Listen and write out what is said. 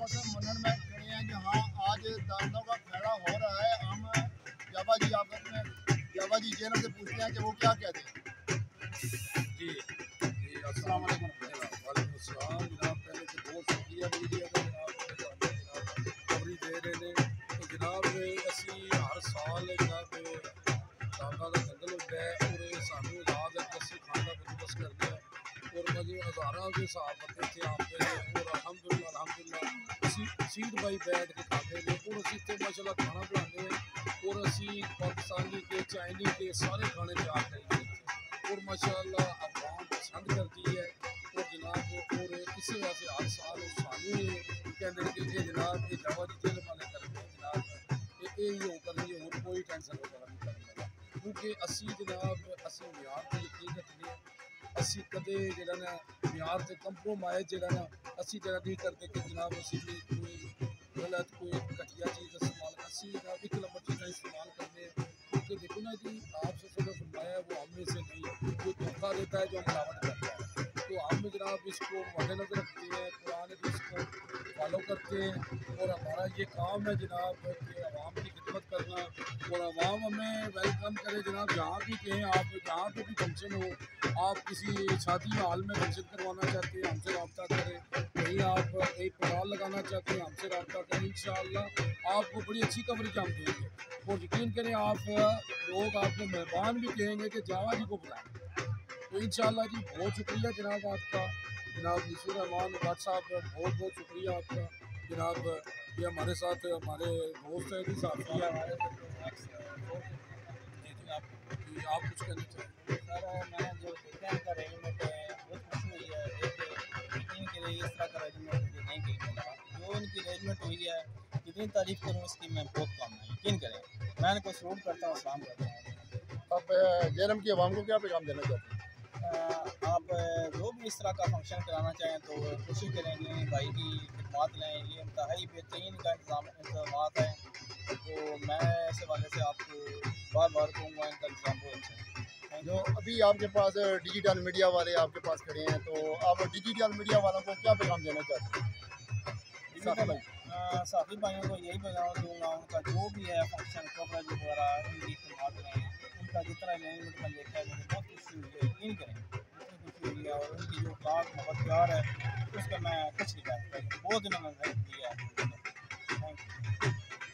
बस मनन में खड़े हैं कि हाँ आज दानों का खड़ा हो रहा है। हम जाबा जी आपस में जाबा जी जेनम से पूछते हैं कि वो क्या कहते हैं। जी जी अस्सलाम वालेकुम सलाम जनाब। पहले तो बहुत शुक्रिया मीडिया का जनाब खबरी दे रहे हैं। तो जनाब असी हर साल जनाब दाना का जंगल होता है और सानू याद है कि असी खाने का बंदोबस्त करते हैं और मजे हज़ारों के हिसाब बंदे थे आते हैं और अलहमदुलिल्लाह असी सीट बाई बैठ के खाते हैं और असी इतने माशाल्लाह खाना बनाते हैं और असी पाकिस्तानी के चाइनी के सारे खाने तैयार करेंगे और माशाल्लाह अवाम पसंद करती है और जनाब और इस वजह से हर साल सानू कहते हैं कि जनाब ये जावा जी जेल वाले करते हैं जनाब ये हो करनी और कोई टेंशन वगैरह नहीं करने लगा क्योंकि असी जनाब असी म्यार पर यकीन रखते हैं। असी कदे जरा ना म्यार से कंप्रोमाइज जरा ना असी जरा नहीं करते कि जनाब असी भी कोई गलत कोई घटिया चीज़ इस्तेमाल असी जनाब एक नंबर चीज़ें इस्तेमाल करते हैं क्योंकि देखो ना जी आपसे जो फरमाया वो हम में से नहीं कोई धोखा देता है जो हम मिलावट करता है तो हम जनाब इसको मद्देनजर रखते हैं कुरान इसको फॉलो करते हैं और हमारा ये काम है जनाब कि आवाम की खिदमत करना और आवाम हमें वेलकम करे जनाब जहाँ भी कहें आप जहाँ पे भी फंक्शन हो आप किसी शादी हाल में फंक्शन करवाना चाहते हैं हमसे रब्ता करें कहीं आप एक पंडाल लगाना चाहते हैं हमसे रब्ता करें इंशाअल्लाह आपको बड़ी अच्छी कवरेज हम देंगे और यकीन करें आप लोग आपको मेहमान भी कहेंगे कि जावा जी को बुलाएं तो इंशाअल्लाह जी बहुत शुक्रिया जनाब आपका जनाब निसूर रहमान भट्ट साहब बहुत बहुत शुक्रिया आपका जनाब ये हमारे साथ हमारे दोस्त हैं जी साथी है हमारे आप कुछ कहना चाहिए सर मैंने जो देखा है इनका अरेंजमेंट है बहुत खुशी हुई है एक यकीन के लिए इस तरह का अरेंजमेंट मुझे नहीं कहीं मिला जो इनकी अरेंजमेंट हुई है जितनी तारीफ़ करूँ इसकी मैं बहुत कम है यकीन करें मैं इनको सलूट करता हूँ सलाम करता हूँ। अब जेनम की आवाम को क्या पैगाम देना चाहते हैं? आप जो भी इस तरह का फंक्शन कराना चाहें तो कोशिश करेंगे भाई की खिदमत लें ये इंतहाई बेहतरीन का इंतजाम है तो मैं इस हवाले से आपको बार बार कहूँगा इनका इंतजाम बहुत अच्छा है। जो अभी आपके पास डिजिटल मीडिया वाले आपके पास खड़े हैं तो आप डिजिटल मीडिया वालों को क्या पैगाम देना चाहते हैं? साथी भाइयों को यही पैगाम दूँगा उनका जो भी है फंक्शन कवरेज वगैरह उनकी खिदमत लें उनका जितना अरेंजमेंट में देखा है मुझे बहुत खुशी हुई है यकीन करें बहुत खुशी हुई है और उनकी जो खास मोहब्बत प्यार है उसका मैं कुछ नहीं कह सकता बहुत दिनों में